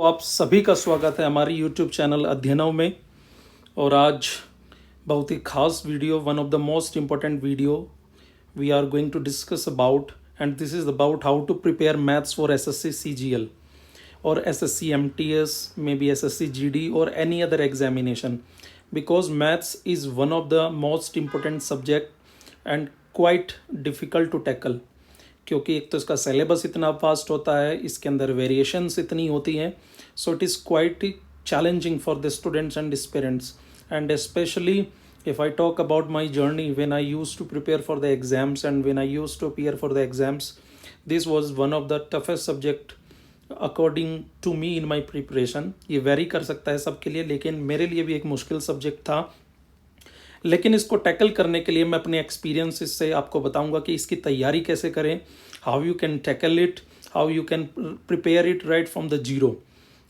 तो आप सभी का स्वागत है हमारी यूट्यूब चैनल अध्ययनों में। और आज बहुत ही खास video, one of the most important video we are going to discuss about, and this is about how to prepare maths for SSC CGL और SSC MTS, may be SSC GD और any other examination, because maths is one of the most important subject and quite difficult to tackle. क्योंकि एक तो इसका syllabus इतना vast होता है, इसके अंदर वेरिएशंस इतनी होती हैं, so it is quite challenging for the students and his parents. And specially if I talk about my journey when I used to prepare for the exams and when I used to appear for the exams, this was one of the toughest subject according to me in my preparation. ये very कर सकता है सबके लिए, लेकिन मेरे लिए भी एक मुश्किल सब्जेक्ट था। लेकिन इसको टैकल करने के लिए मैं अपने एक्सपीरियंस से आपको बताऊंगा कि इसकी तैयारी कैसे करें, how you can tackle it, how you can prepare it right from the zero.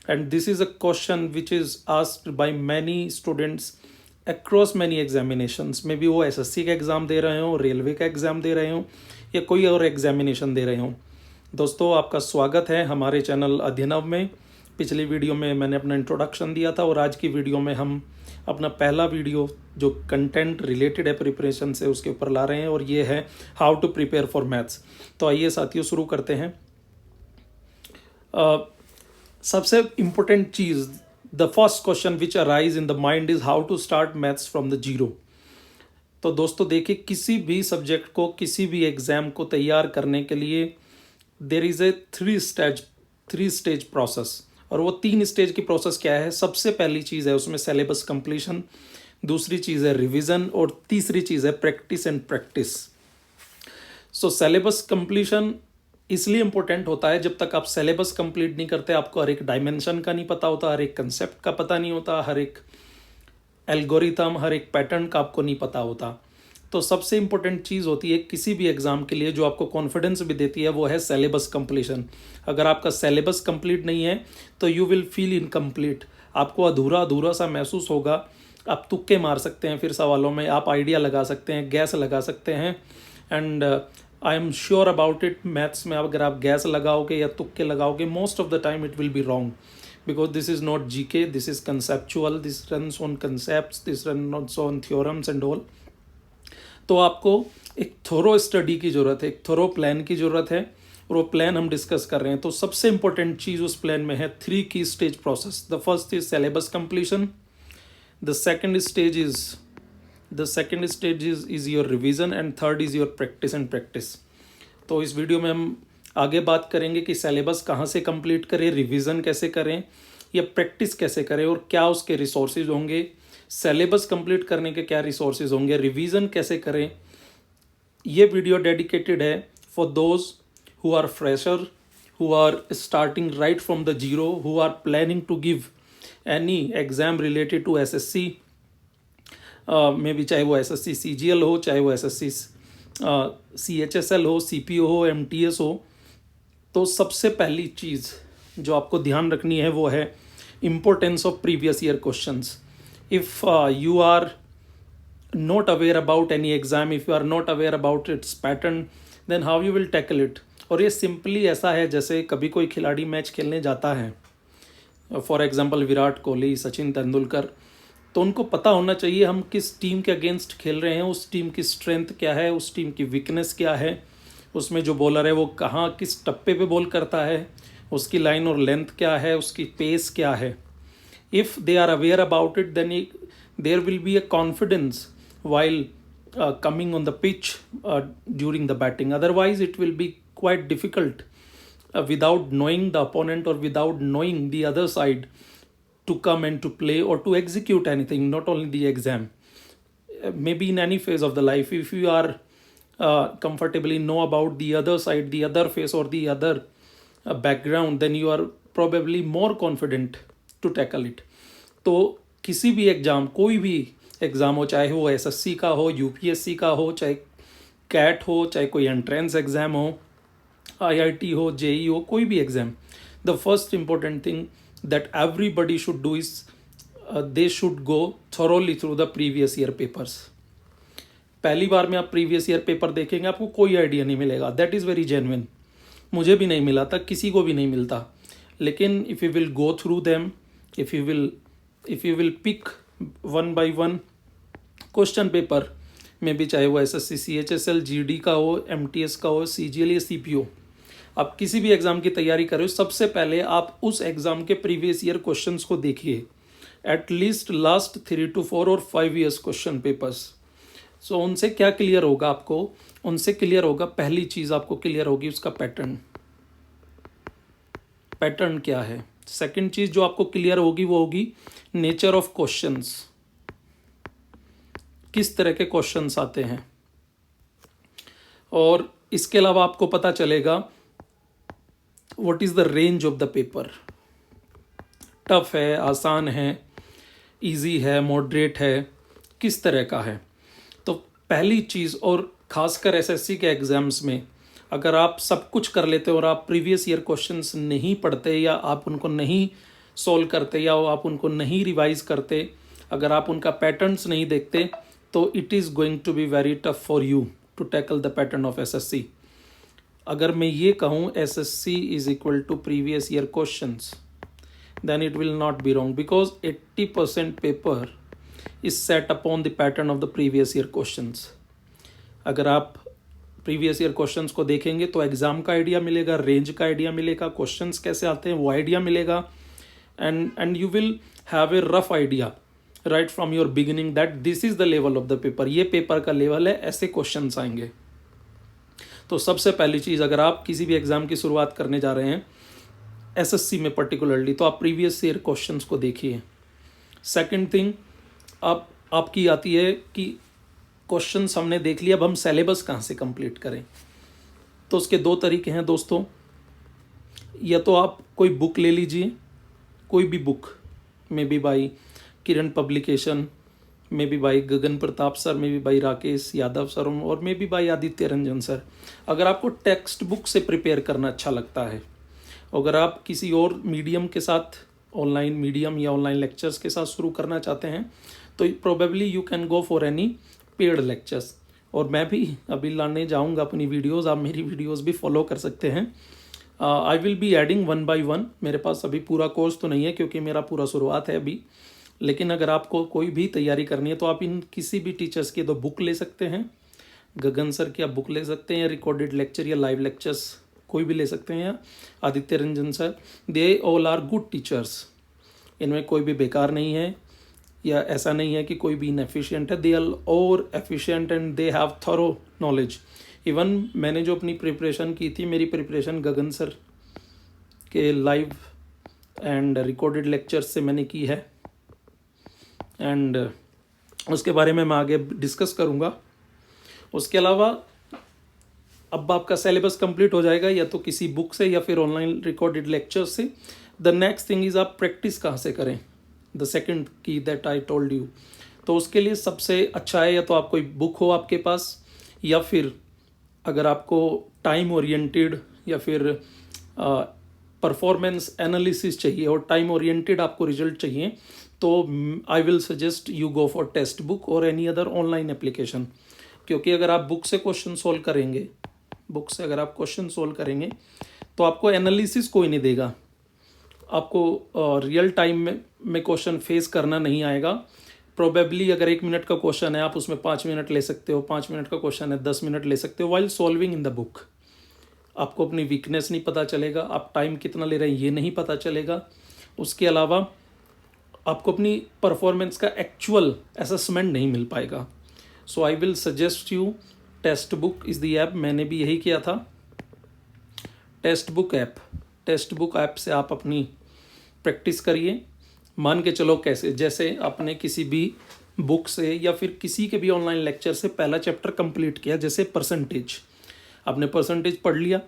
And this is a question which is asked by many students across many examinations. में भी वो एसएससी का एग्ज़ाम दे रहे हों, रेलवे का exam दे रहे हों या कोई और एग्जामिनेशन दे रहे हों। दोस्तों, आपका स्वागत है हमारे चैनल अध्ययनव में। पिछली वीडियो में मैंने अपना इंट्रोडक्शन दिया था और आज की वीडियो में हम अपना पहला वीडियो जो कंटेंट रिलेटेड है प्रिपरेशन से, उसके ऊपर ला रहे हैं, और ये है how to prepare for maths. तो आइए साथियों, शुरू करते हैं। सबसे इम्पोर्टेंट चीज़, the first question which arise in the mind is how to start maths from the zero. तो दोस्तों देखिए, किसी भी सब्जेक्ट को, किसी भी एग्ज़ाम को तैयार करने के लिए there is a three stage process. और वो 3 स्टेज की प्रोसेस क्या है? सबसे पहली चीज़ है उसमें सिलेबस कंप्लीशन, दूसरी चीज़ है रिवीजन, और तीसरी चीज़ है practice and practice. So syllabus completion इसलिए इम्पोर्टेंट होता है, जब तक आप सिलेबस कंप्लीट नहीं करते, आपको हर एक डायमेंशन का नहीं पता होता, हर एक कंसेप्ट का पता नहीं होता, हर एक एल्गोरिथम, हर एक पैटर्न का आपको नहीं पता होता। तो सबसे इम्पोर्टेंट चीज़ होती है किसी भी एग्ज़ाम के लिए, जो आपको कॉन्फिडेंस भी देती है, वो है सिलेबस कंप्लीशन। अगर आपका सिलेबस कंप्लीट नहीं है तो यू विल फील इनकम्प्लीट, आपको अधूरा अधूरा सा महसूस होगा। आप तुक्के मार सकते हैं फिर सवालों में, आप आइडिया लगा सकते हैं, गैस लगा सकते हैं। And I am sure about it, maths में अगर आप गैस लगाओगे या तुक्के लगाओगे, most of the time it will be wrong, because this is not GK, this is conceptual, this runs on concepts, this runs on theorems and all. तो आपको एक थोरो स्टडी की ज़रूरत है, एक थोरो प्लान की ज़रूरत है, और वो प्लान हम डिस्कस कर रहे हैं। तो सबसे इंपॉर्टेंट चीज़ उस प्लान में है 3 की stage process. The first is syllabus completion, the second stage is your revision, and third is your practice and practice. तो इस वीडियो में हम आगे बात करेंगे कि सिलेबस कहाँ से कंप्लीट करें, रिवीजन कैसे करें या प्रैक्टिस कैसे करें, और क्या उसके रिसोर्सेज होंगे, सिलेबस कंप्लीट करने के क्या रिसोर्सेज होंगे, रिवीजन कैसे करें। ये वीडियो डेडिकेटेड है for those who are fresher, who are starting right from the zero, who are planning to give any exam related to SSC, may be चाहे वो एसएससी सीजीएल हो, चाहे वो एसएससी सीएचएसएल हो, सीपीओ हो, MTS हो। तो सबसे पहली चीज़ जो आपको ध्यान रखनी है वो है importance of previous year questions. If you are not aware about any exam, if you are not aware about its pattern, then how you will tackle it। और ये सिंपली ऐसा है जैसे कभी कोई खिलाड़ी मैच खेलने जाता है, फॉर एग्जांपल विराट कोहली, सचिन तेंदुलकर, तो उनको पता होना चाहिए हम किस टीम के अगेंस्ट खेल रहे हैं, उस टीम की स्ट्रेंथ क्या है, उस टीम की वीकनेस क्या है, उसमें जो बॉलर है वो कहाँ किस टप्पे पे बॉल करता है, उसकी लाइन और लेंथ क्या है, उसकी पेस क्या है। If they are aware about it, then there will be a confidence while coming on the pitch during the batting. Otherwise, it will be quite difficult without knowing the opponent or without knowing the other side to come and to play or to execute anything, not only the exam. Maybe in any phase of the life, if you are comfortably know about the other side, the other face or the other background, then you are probably more confident to tackle it. तो किसी भी exam, कोई भी exam हो, चाहे वो SSC का हो, यूपीएससी का हो, चाहे कैट हो, चाहे कोई एंट्रेंस एग्ज़ाम हो, आईआईटी हो, जेई हो, कोई भी exam, the first important thing that everybody should do is they should go thoroughly through the previous year papers. पहली बार में आप प्रीवियस ईयर पेपर देखेंगे, आपको कोई आइडिया नहीं मिलेगा, दैट इज़ वेरी जेन्युइन। मुझे भी नहीं मिला था, किसी को भी नहीं मिलता। लेकिन if you will go through them, if you will pick one by one question paper में भी, चाहे वो एसएससी सीएचएसएल जीडी का हो, एमटीएस का हो, सीजीएल या सीपीओ, आप किसी भी एग्ज़ाम की तैयारी कर रहे हो, सबसे पहले आप उस एग्ज़ाम के प्रीवियस ईयर क्वेश्चंस को देखिए, एटलीस्ट लास्ट 3 to 4 और 5 ईयर्स क्वेश्चन पेपर्स। सो उनसे क्या क्लियर होगा आपको? उनसे क्लियर होगा, पहली चीज़ आपको क्लियर होगी उसका पैटर्न क्या है। सेकंड चीज़ जो आपको क्लियर होगी वो होगी नेचर ऑफ क्वेश्चंस, किस तरह के क्वेश्चंस आते हैं। और इसके अलावा आपको पता चलेगा what is the range of the paper, tough है, आसान है, इजी है, मॉडरेट है, किस तरह का है। तो पहली चीज़, और ख़ासकर एसएससी के एग्ज़ाम्स में अगर आप सब कुछ कर लेते हो और आप प्रीवियस ईयर क्वेश्चंस नहीं पढ़ते, या आप उनको नहीं सॉल्व करते, या आप उनको नहीं रिवाइज करते, अगर आप उनका पैटर्न्स नहीं देखते, तो it is going to be very tough for you to tackle the pattern of SSC. अगर मैं ये कहूँ SSC is equal to previous year questions, then it will not be wrong, because 80% paper is set upon the pattern of the previous year questions. अगर आप previous year questions को देखेंगे तो exam का आइडिया मिलेगा, रेंज का idea मिलेगा, questions कैसे आते हैं वो आइडिया मिलेगा, and you will have a rough idea right from your beginning that this is the level of the paper, ये पेपर का लेवल है, ऐसे क्वेश्चंस आएंगे। तो सबसे पहली चीज़, अगर आप किसी भी एग्जाम की शुरुआत करने जा रहे हैं एसएससी में पर्टिकुलरली, तो आप प्रीवियस ईयर क्वेश्चंस को देखिए। सेकंड थिंग आपकी आती है कि क्वेश्चंस हमने देख लिया, अब हम सिलेबस कहाँ से कंप्लीट करें। तो उसके दो तरीके हैं दोस्तों, या तो आप कोई बुक ले लीजिए, कोई भी book, may be by Kiran publication, may be by Gagan Pratap sir, may be by Rakesh Yadav sir, और may be by Aditya Ranjan sir. अगर आपको टेक्स्ट बुक से प्रिपेयर करना अच्छा लगता है, अगर आप किसी और मीडियम के साथ, ऑनलाइन मीडियम या ऑनलाइन लेक्चर्स के साथ शुरू करना चाहते हैं, तो probably you can go for any paid lectures. और मैं भी अभी लाने जाऊंगा अपनी वीडियोस, आप मेरी वीडियोस भी फॉलो कर सकते हैं। I will be adding 1 by 1। मेरे पास अभी पूरा कोर्स तो नहीं है क्योंकि मेरा पूरा शुरुआत है अभी, लेकिन अगर आपको कोई भी तैयारी करनी है तो आप इन किसी भी टीचर्स की तो बुक ले सकते हैं, गगन सर की आप बुक ले सकते हैं, या रिकॉर्डेड लेक्चर या लाइव लेक्चर्स कोई भी ले सकते हैं, या Aditya Ranjan sir, they all are good teachers. इनमें कोई भी बेकार नहीं है, या ऐसा नहीं है कि कोई भी इनएफिशिएंट है, दे आर और efficient and they have thorough knowledge. Even मैंने जो अपनी प्रिपरेशन की थी, मेरी प्रिपरेशन गगन सर के लाइव एंड रिकॉर्डेड लेक्चर्स से मैंने की है, एंड उसके बारे में मैं आगे डिस्कस करूँगा। उसके अलावा अब आपका सिलेबस कंप्लीट हो जाएगा या तो किसी बुक से या फिर ऑनलाइन रिकॉर्डेड लेक्चर से। द नेक्स्ट थिंग इज़ आप प्रैक्टिस कहाँ से करें, द सेकंड की दैट आई टोल्ड यू। तो उसके लिए सबसे अच्छा है या तो आप कोई बुक हो आपके पास, या फिर अगर आपको टाइम ओरिएंटेड या फिर परफॉर्मेंस एनालिसिस चाहिए और टाइम ओरिएंटेड आपको रिजल्ट चाहिए, तो आई will suggest you go for text book और एनी अदर ऑनलाइन एप्लीकेशन। क्योंकि अगर आप बुक से क्वेश्चन सोल्व करेंगे, अगर आप क्वेश्चन सोल्व करेंगे तो आपको एनालिसिस कोई नहीं देगा, आपको रियल टाइम में क्वेश्चन फेस करना नहीं आएगा। प्रोबेबली अगर 1 मिनट का क्वेश्चन है आप उसमें 5 मिनट ले सकते हो, 5 मिनट का क्वेश्चन है 10 मिनट ले सकते हो while solving in the book. आपको अपनी वीकनेस नहीं पता चलेगा, आप टाइम कितना ले रहे हैं ये नहीं पता चलेगा। उसके अलावा आपको अपनी परफॉर्मेंस का एक्चुअल असेसमेंट नहीं मिल पाएगा। So I will suggest you Testbook is the app. मैंने भी यही किया था, टेक्स्ट बुक ऐप से आप अपनी प्रैक्टिस करिए। मान के चलो कैसे, जैसे आपने किसी भी बुक से या फिर किसी के भी ऑनलाइन लेक्चर से पहला चैप्टर कंप्लीट किया, जैसे परसेंटेज, आपने परसेंटेज पढ़ लिया।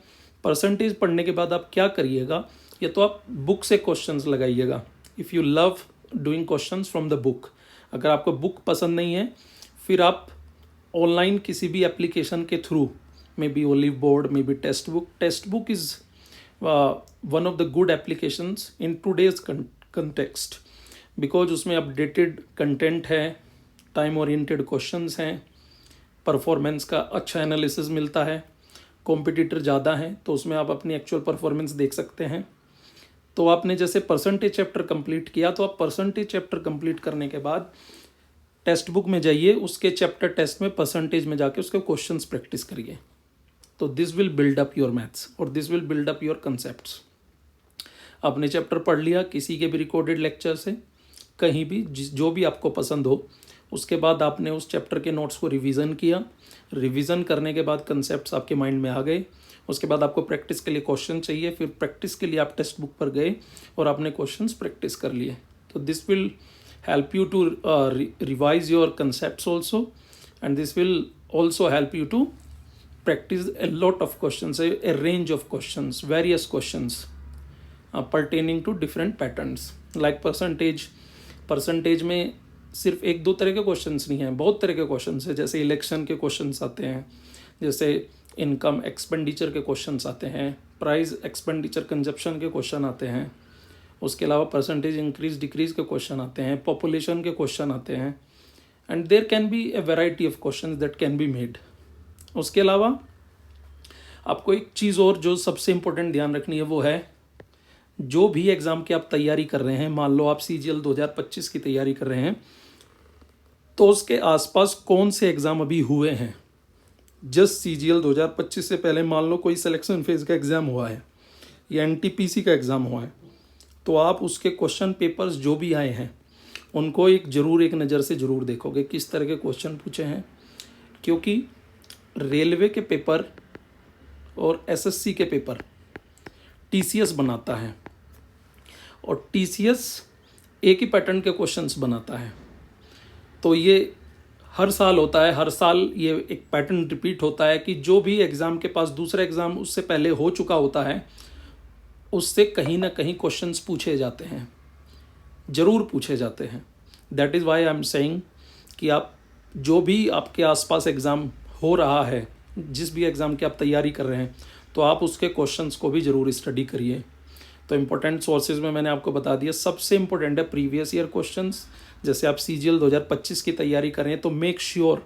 परसेंटेज पढ़ने के बाद आप क्या करिएगा, या तो आप बुक से क्वेश्चंस लगाइएगा, if you love doing questions from the book. अगर आपको बुक पसंद नहीं है, फिर आप ऑनलाइन किसी भी एप्लीकेशन के through, may be olive board, may be text book is one of the good applications in today's context, because उसमें अपडेटेड कंटेंट है, टाइम ओरिएंटेड क्वेश्चंस हैं, परफॉर्मेंस का अच्छा एनालिसिस मिलता है, कॉम्पिटिटर ज़्यादा हैं तो उसमें आप अपनी एक्चुअल परफॉर्मेंस देख सकते हैं। तो आपने जैसे परसेंटेज चैप्टर कंप्लीट किया, तो आप परसेंटेज चैप्टर कंप्लीट करने के बाद टेक्स्ट बुक में जाइए, उसके चैप्टर टेस्ट में परसेंटेज में जाके उसके क्वेश्चंस प्रैक्टिस करिए। तो this will build up your maths और this will build up your concepts. आपने चैप्टर पढ़ लिया किसी के भी रिकॉर्डेड लेक्चर से, कहीं भी जो भी आपको पसंद हो, उसके बाद आपने उस चैप्टर के नोट्स को रिवीजन किया। रिवीजन करने के बाद कंसेप्ट्स आपके माइंड में आ गए। उसके बाद आपको प्रैक्टिस के लिए क्वेश्चन चाहिए, फिर प्रैक्टिस के लिए आप टेक्स्ट बुक पर गए और आपने क्वेश्चंस प्रैक्टिस कर लिए। तो this will help you to revise your concepts also, and this will also help you to practice a lot of questions, a range of questions, various questions pertaining to different patterns like percentage में सिर्फ एक दो तरह के questions नहीं हैं, बहुत तरह के क्वेश्चंस हैं। जैसे इलेक्शन के क्वेश्चंस आते हैं, जैसे इनकम एक्सपेंडिचर के क्वेश्चंस आते हैं, प्राइस एक्सपेंडिचर कंजप्शन के क्वेश्चन आते हैं, उसके अलावा परसेंटेज इंक्रीज डिक्रीज के क्वेश्चन आते हैं, पॉपुलेशन के क्वेश्चन आते हैं, and there can be a variety of questions that can be made. उसके अलावा आपको एक चीज़ और जो सबसे इम्पोर्टेंट ध्यान रखनी है वो है, जो भी एग्ज़ाम की आप तैयारी कर रहे हैं, मान लो आप CGL 2025 की तैयारी कर रहे हैं, तो उसके आसपास कौन से एग्ज़ाम अभी हुए हैं। जस्ट CGL 2025 से पहले मान लो कोई सिलेक्शन फेज़ का एग्ज़ाम हुआ है या NTPC का एग्ज़ाम हुआ है, तो आप उसके क्वेश्चन पेपर्स जो भी आए हैं उनको एक नज़र से ज़रूर देखोगे किस तरह के क्वेश्चन पूछे हैं, क्योंकि रेलवे के पेपर और SSC के पेपर TCS बनाता है और TCS एक ही पैटर्न के क्वेश्चंस बनाता है। तो ये हर साल होता है, हर साल ये एक पैटर्न रिपीट होता है कि जो भी एग्ज़ाम के पास दूसरा एग्ज़ाम उससे पहले हो चुका होता है, उससे कहीं ना कहीं क्वेश्चंस पूछे जाते हैं, ज़रूर पूछे जाते हैं। That is why I am saying कि आप जो भी आपके आसपास एग्ज़ाम हो रहा है, जिस भी एग्ज़ाम की आप तैयारी कर रहे हैं, तो आप उसके क्वेश्चंस को भी ज़रूर स्टडी करिए। तो इम्पोर्टेंट सोर्सेज में मैंने आपको बता दिया, सबसे इम्पोर्टेंट है प्रीवियस ईयर क्वेश्चंस। जैसे आप CGL 2025 की तैयारी करें तो मेक श्योर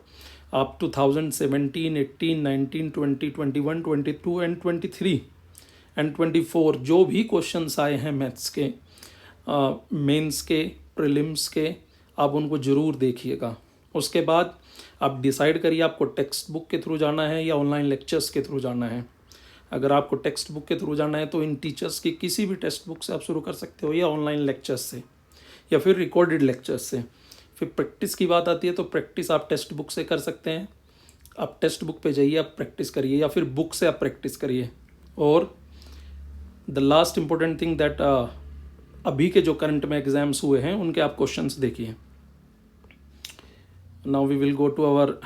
आप 2017, 18, 19, 20, 21, 22 एंड 23 एंड 24 जो भी क्वेश्चंस आए हैं मैथ्स के, मेंस के, प्रीलिम्स के, आप उनको ज़रूर देखिएगा। उसके बाद आप डिसाइड करिए आपको टेक्स्ट बुक के थ्रू जाना है या ऑनलाइन लेक्चर्स के थ्रू जाना है। अगर आपको टेक्स्ट बुक के थ्रू जाना है तो इन टीचर्स की किसी भी टेक्स्ट बुक से आप शुरू कर सकते हो, या ऑनलाइन लेक्चर्स से, या फिर रिकॉर्डेड लेक्चर्स से। फिर प्रैक्टिस की बात आती है तो प्रैक्टिस आप टेक्स्ट बुक से कर सकते हैं। आप टेक्स्ट बुक पे जाइए, आप प्रैक्टिस करिए, या फिर बुक से आप प्रैक्टिस करिए। और the last important thing that अभी के जो करंट में एग्जाम्स हुए हैं उनके आप क्वेश्चंस देखिए। Now we will go to our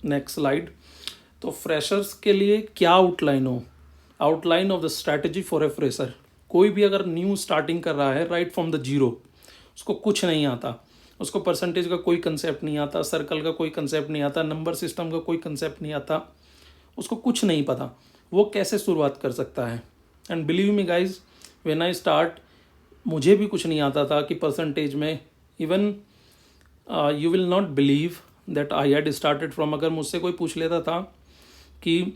next slide. तो फ्रेशर्स के लिए क्या आउटलाइन हो, outline of the strategy for a fresher. कोई भी अगर न्यू स्टार्टिंग कर रहा है राइट फ्रॉम द जीरो, उसको कुछ नहीं आता, उसको परसेंटेज का कोई कंसेप्ट नहीं आता, सर्कल का कोई कंसेप्ट नहीं आता, नंबर सिस्टम का कोई कंसेप्ट नहीं आता, उसको कुछ नहीं पता, वो कैसे शुरुआत कर सकता है। And believe me guys, when I start, मुझे भी कुछ नहीं आता था कि परसेंटेज में, even you will not believe that I had started from, अगर मुझसे कोई पूछ लेता था कि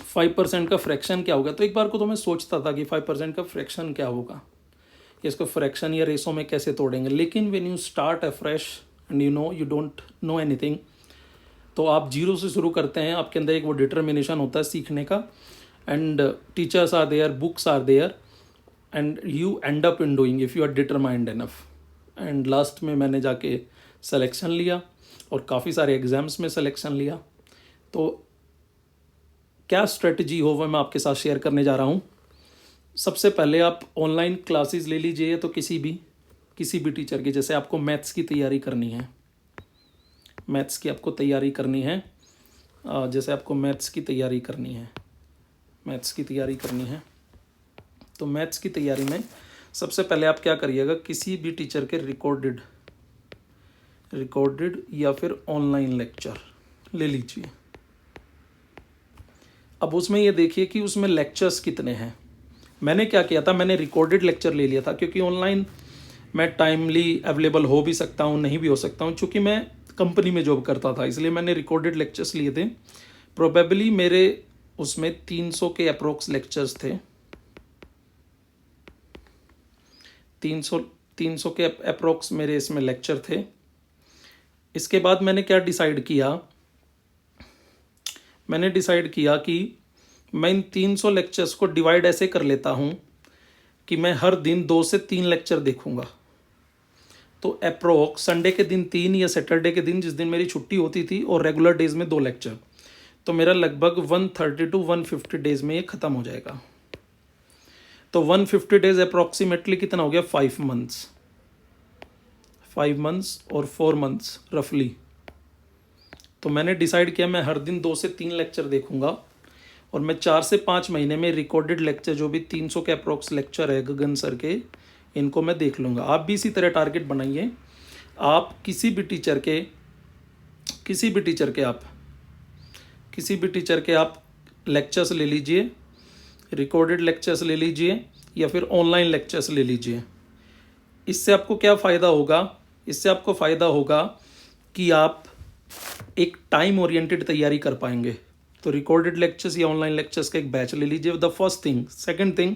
5% का फ्रैक्शन क्या होगा, तो एक बार को तो मैं सोचता था कि 5% का फ्रैक्शन क्या होगा, इसको फ्रैक्शन या रेशो में कैसे तोड़ेंगे। लेकिन when you start afresh and you don't know anything, तो आप जीरो से शुरू करते हैं, आपके अंदर एक वो डिटर्मिनेशन होता है सीखने का, and teachers are there, books are there, and you end up in doing if you are determined enough. And last में मैंने जाके सिलेक्शन लिया और काफ़ी सारे एग्ज़ाम्स में सिलेक्शन लिया। तो क्या स्ट्रेटजी हो वह मैं आपके साथ शेयर करने जा रहा हूँ। सबसे पहले आप ऑनलाइन क्लासेस ले लीजिए, तो किसी भी टीचर की, जैसे आपको मैथ्स की तैयारी करनी है, मैथ्स की आपको तैयारी करनी है, जैसे आपको मैथ्स की तैयारी करनी है, तो मैथ्स की तैयारी में सबसे पहले आप क्या करिएगा, किसी भी टीचर के रिकॉर्डेड या फिर ऑनलाइन लेक्चर ले लीजिए। अब उसमें ये देखिए कि उसमें लेक्चर्स कितने हैं। मैंने क्या किया था, मैंने रिकॉर्डेड लेक्चर ले लिया था, क्योंकि ऑनलाइन मैं टाइमली अवेलेबल हो भी सकता हूँ, नहीं भी हो सकता हूँ, चूँकि मैं कंपनी में जॉब करता था, इसलिए मैंने रिकॉर्डेड लेक्चर्स लिए थे। प्रोबेबली मेरे उसमें 300 के अप्रोक्स लेक्चर्स थे, 300 के अप्रोक्स मेरे इसमें लेक्चर थे। इसके बाद मैंने क्या डिसाइड किया, मैंने डिसाइड किया कि मैं इन 300 लेक्चर्स को डिवाइड ऐसे कर लेता हूँ कि मैं हर दिन 2 से 3 लेक्चर देखूँगा। तो अप्रोक्स संडे के दिन 3 या सैटरडे के दिन जिस दिन मेरी छुट्टी होती थी और रेगुलर डेज में 2 लेक्चर, तो मेरा लगभग 130 to 150 डेज में ये ख़त्म हो जाएगा। तो 150 डेज अप्रॉक्सीमेटली कितना हो गया, 5 मंथ्स, 5 मंथ्स और 4 मंथ्स रफली। तो मैंने डिसाइड किया मैं हर दिन 2 से 3 लेक्चर देखूंगा और मैं 4 से 5 महीने में रिकॉर्डेड लेक्चर जो भी 300 के अप्रोक्स लेक्चर है गगन सर के, इनको मैं देख लूँगा। आप भी इसी तरह टारगेट बनाइए। आप किसी भी टीचर के आप लेक्चर्स ले लीजिए, रिकॉर्डेड लेक्चर्स ले लीजिए या फिर ऑनलाइन लेक्चर्स ले लीजिए। इससे आपको क्या फ़ायदा होगा, इससे आपको फ़ायदा होगा कि आप एक टाइम ओरिएंटेड तैयारी कर पाएंगे। तो रिकॉर्डेड लेक्चर्स या ऑनलाइन लेक्चर्स का एक बैच ले लीजिए, the first thing. Second thing,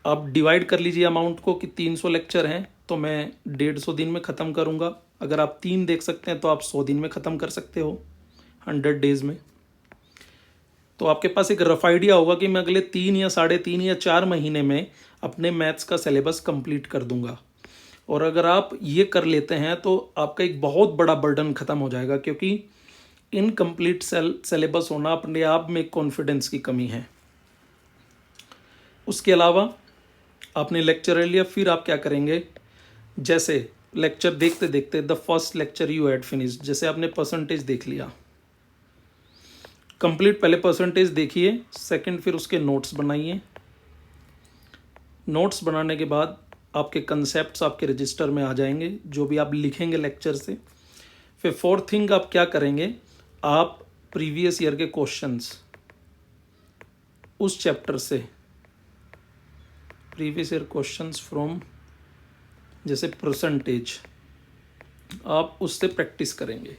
आप डिवाइड कर लीजिए अमाउंट को कि 300 लेक्चर हैं तो मैं 150 दिन में ख़त्म करूँगा। अगर आप 3 देख सकते हैं तो आप 100 दिन में ख़त्म कर सकते हो, 100 डेज़ में। तो आपके पास एक रफ आइडिया होगा कि मैं अगले 3 या 3.5 या 4 महीने में अपने मैथ्स का सिलेबस कंप्लीट कर दूंगा। और अगर आप ये कर लेते हैं तो आपका एक बहुत बड़ा बर्डन ख़त्म हो जाएगा, क्योंकि इनकम्प्लीट सिलेबस होना अपने आप में कॉन्फिडेंस की कमी है। उसके अलावा आपने लेक्चर ले लिया, फिर आप क्या करेंगे, जैसे लेक्चर देखते देखते the first lecture you had finished, जैसे आपने परसेंटेज देख लिया कंप्लीट, पहले परसेंटेज देखिए, सेकंड फिर उसके नोट्स बनाइए। नोट्स बनाने के बाद आपके कंसेप्ट्स आपके रजिस्टर में आ जाएंगे, जो भी आप लिखेंगे लेक्चर से। फिर फोर्थ थिंग आप क्या करेंगे, आप प्रीवियस ईयर के क्वेश्चंस उस चैप्टर से, प्रीवियस ईयर क्वेश्चंस फ्रॉम जैसे परसेंटेज, आप उससे प्रैक्टिस करेंगे।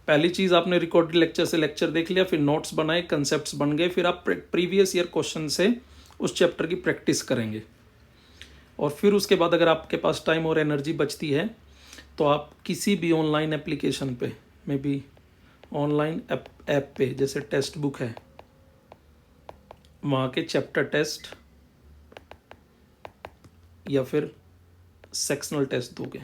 पहली चीज़ आपने रिकॉर्डेड लेक्चर से लेक्चर देख लिया, फिर नोट्स बनाए, कंसेप्ट्स बन गए, फिर आप प्रीवियस ईयर क्वेश्चन से उस चैप्टर की प्रैक्टिस करेंगे। और फिर उसके बाद अगर आपके पास टाइम और एनर्जी बचती है तो आप किसी भी ऑनलाइन एप्लीकेशन पे, मे बी ऑनलाइन ऐप पे, जैसे टेक्स्ट बुक है, वहाँ के चैप्टर टेस्ट या फिर सेक्शनल टेस्ट दोगे।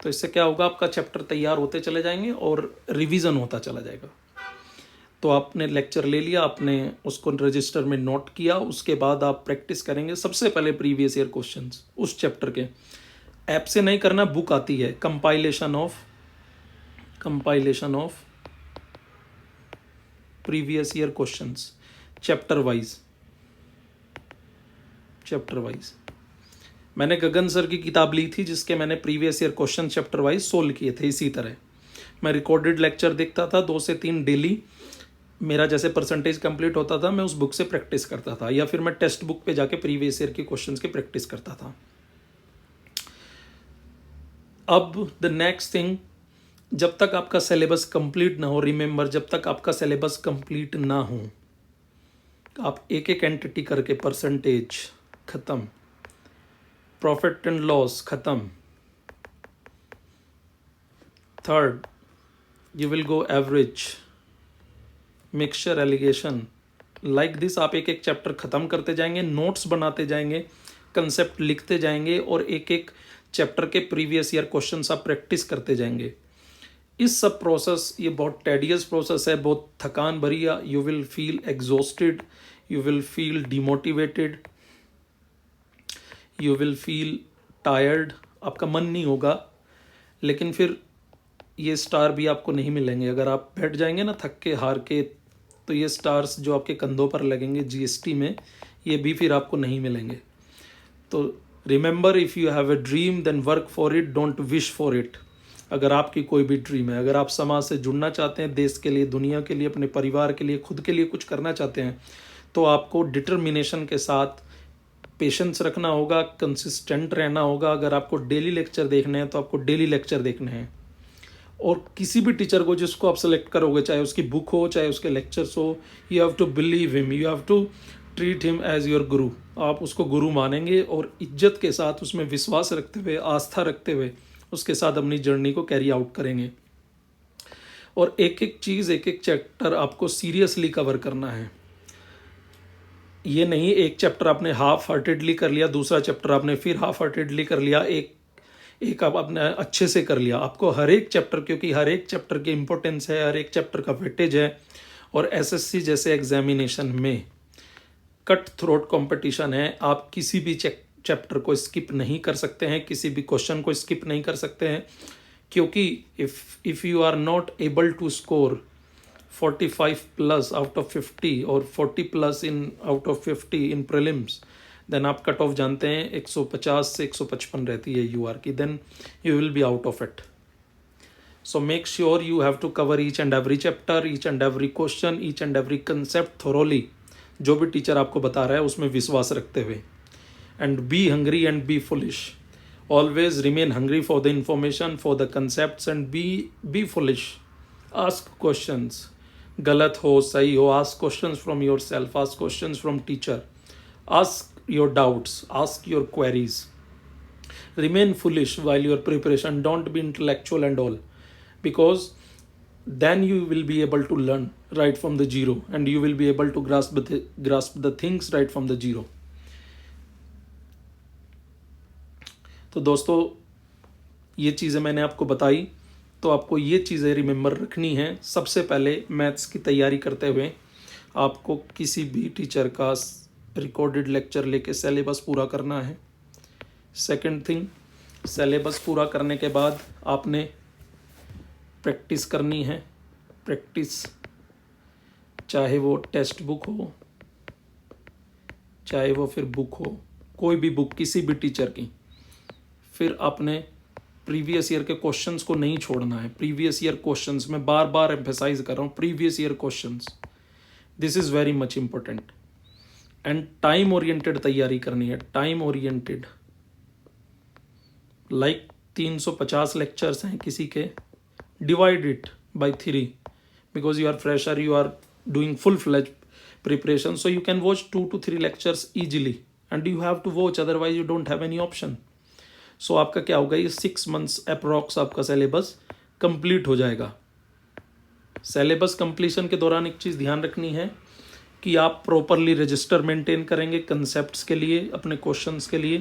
तो इससे क्या होगा, आपका चैप्टर तैयार होते चले जाएंगे और रिवीजन होता चला जाएगा। तो आपने लेक्चर ले लिया, आपने उसको रजिस्टर में नोट किया, उसके बाद आप प्रैक्टिस करेंगे। सबसे पहले प्रीवियस ईयर क्वेश्चंस उस चैप्टर के, ऐप से नहीं करना, बुक आती है compilation of previous year questions, chapter wise. मैंने गगन सर की किताब ली थी जिसके मैंने previous year question chapter wise solve किए थे। इसी तरह मैं रिकॉर्डेड लेक्चर देखता था 2 से 3 डेली, मेरा जैसे परसेंटेज कंप्लीट होता था मैं उस बुक से प्रैक्टिस करता था, या फिर मैं टेक्स्ट बुक पे जाके प्रीवियस ईयर के क्वेश्चंस की प्रैक्टिस करता था। अब द नेक्स्ट थिंग, जब तक आपका सिलेबस कंप्लीट ना हो, रिमेंबर, जब तक आपका सिलेबस कंप्लीट ना हो, आप एक एक एंटिटी करके, परसेंटेज खत्म, प्रॉफिट एंड लॉस खत्म, third you will go average, mixture, alligation, like this. आप एक एक चैप्टर खत्म करते जाएंगे, नोट्स बनाते जाएंगे, कंसेप्ट लिखते जाएंगे और एक एक चैप्टर के प्रीवियस ईयर क्वेश्चंस आप प्रैक्टिस करते जाएंगे। इस सब प्रोसेस, ये बहुत टेडियस प्रोसेस है, बहुत थकान भरी है। You will feel exhausted, you will feel demotivated, you will feel tired, आपका मन नहीं होगा। लेकिन फिर ये स्टार भी आपको नहीं मिलेंगे। अगर आप बैठ जाएंगे ना थक के, हार के, तो ये स्टार्स जो आपके कंधों पर लगेंगे जीएसटी में, ये भी फिर आपको नहीं मिलेंगे। तो remember, if you have a dream then work for it, don't wish for it. अगर आपकी कोई भी ड्रीम है, अगर आप समाज से जुड़ना चाहते हैं, देश के लिए, दुनिया के लिए, अपने परिवार के लिए, खुद के लिए कुछ करना चाहते हैं, तो आपको डिटर्मिनेशन के साथ पेशेंस रखना होगा, कंसिस्टेंट रहना होगा। अगर आपको डेली लेक्चर देखने हैं तो आपको डेली लेक्चर देखने हैं। और किसी भी टीचर को जिसको आप सेलेक्ट करोगे, चाहे उसकी बुक हो, चाहे उसके लेक्चर्स हो, you have to believe him, you have to treat him as your guru, आप उसको गुरु मानेंगे और इज्जत के साथ उसमें विश्वास रखते हुए, आस्था रखते हुए उसके साथ अपनी जर्नी को कैरी आउट करेंगे। और एक एक चीज़, एक एक चैप्टर आपको सीरियसली कवर करना है। ये नहीं एक चैप्टर आपने हाफ हार्टेडली कर लिया, दूसरा चैप्टर आपने फिर हाफ हार्टेडली कर लिया, एक आप आपने अच्छे से कर लिया। आपको हर एक चैप्टर, क्योंकि हर एक चैप्टर की इंपॉर्टेंस है, हर एक चैप्टर का वेटेज है। और एसएससी जैसे एग्जामिनेशन में कट थ्रोट कंपटीशन है, आप किसी भी चैप्टर को स्किप नहीं कर सकते हैं, किसी भी क्वेश्चन को स्किप नहीं कर सकते हैं, क्योंकि if you are not able to score 45 plus out of 50 और 40 plus in out of 50 in prelims, then आप कट ऑफ जानते हैं 150 से 155 रहती है यूआर की, then you will be out of it. So make sure you have to cover each and every chapter, each and every question, each and every concept thoroughly. जो भी teacher आपको बता रहा है उसमें विश्वास रखते हुए। And be hungry and B foolish, always remain hungry for the information, for the concepts, and B foolish. Ask questions, गलत हो सही हो, ask questions from your self, ask questions from teacher, ask your doubts, ask your queries. Remain foolish while your preparation, don't be intellectual and all, because then you will be able to learn right from the zero, and you will be able to grasp the things right from the zero. तो दोस्तों ये चीज़ें मैंने आपको बताई, तो आपको ये चीज़ें रिमेंबर रखनी है। सबसे पहले मैथ्स की तैयारी करते हुए आपको किसी भी टीचर का रिकॉर्डेड लेक्चर लेके सिलेबस पूरा करना है। सेकंड थिंग, सिलेबस पूरा करने के बाद आपने प्रैक्टिस करनी है। प्रैक्टिस चाहे वो टेक्स्ट बुक हो, चाहे वो फिर बुक हो, कोई भी बुक किसी भी टीचर की। फिर आपने प्रीवियस ईयर के क्वेश्चंस को नहीं छोड़ना है। प्रीवियस ईयर क्वेश्चंस, मैं बार बार एम्फेसाइज कर रहा हूँ, previous year questions, this is very much important. And time oriented तैयारी करनी है, टाइम ओरिएंटेड। लाइक 350 लेक्चर्स हैं किसी के, divide it by 3, because you are fresher, you are doing full fledge preparation, so you can watch 2 to 3 lectures easily, and you have to watch, otherwise you don't have any option. So आपका क्या होगा, ये 6 months approx आपका syllabus complete हो जाएगा। Syllabus completion के दौरान एक चीज़ ध्यान रखनी है कि आप प्रॉपरली रजिस्टर मेंटेन करेंगे कंसेप्ट्स के लिए, अपने क्वेश्चंस के लिए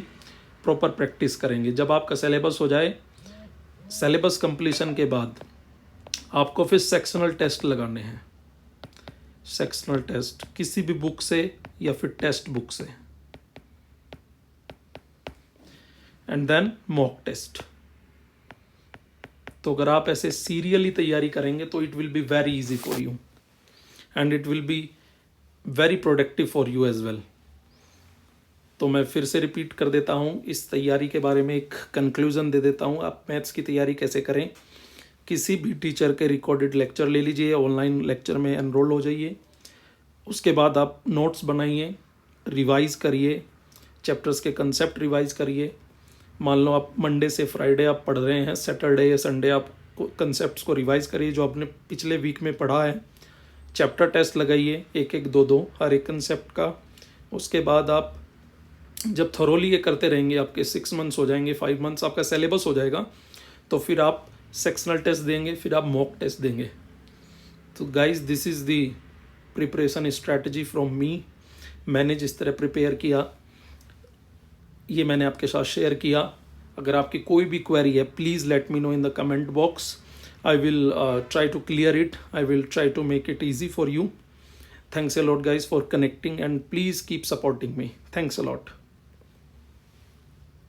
प्रॉपर प्रैक्टिस करेंगे। जब आपका सिलेबस हो जाए, सिलेबस कंप्लीशन के बाद आपको फिर सेक्शनल टेस्ट लगाने हैं। सेक्शनल टेस्ट किसी भी बुक से या फिर टेक्स्ट बुक से, एंड देन मॉक टेस्ट। तो अगर आप ऐसे सीरियली तैयारी करेंगे तो it will be very easy for you, and it will be very productive for you as well. तो मैं फिर से रिपीट कर देता हूँ, इस तैयारी के बारे में एक कंक्लूजन दे देता हूँ। आप मैथ्स की तैयारी कैसे करें, किसी भी टीचर के रिकॉर्डेड लेक्चर ले लीजिए, ऑनलाइन लेक्चर में एनरोल हो जाइए। उसके बाद आप नोट्स बनाइए, रिवाइज करिए, चैप्टर्स के कंसेप्ट रिवाइज करिए। मान लो आप मंडे से फ्राइडे आप पढ़ रहे हैं, सैटरडे या संडे आप कंसेप्ट्स को रिवाइज करिए जो आपने पिछले वीक में पढ़ा है। चैप्टर टेस्ट लगाइए, एक एक दो दो हर एक कंसेप्ट का। उसके बाद आप जब थोरोली ये करते रहेंगे, आपके 6 months हो जाएंगे, 5 months आपका सिलेबस हो जाएगा, तो फिर आप सेक्शनल टेस्ट देंगे, फिर आप मॉक टेस्ट देंगे। तो guys, this is the preparation strategy from me. मैंने जिस तरह प्रिपेयर किया ये मैंने आपके साथ शेयर किया। अगर आपकी कोई भी क्वेरी है, please let me know in the comment box. I will try to clear it. I will try to make it easy for you. Thanks a lot guys for connecting, and please keep supporting me. Thanks a lot.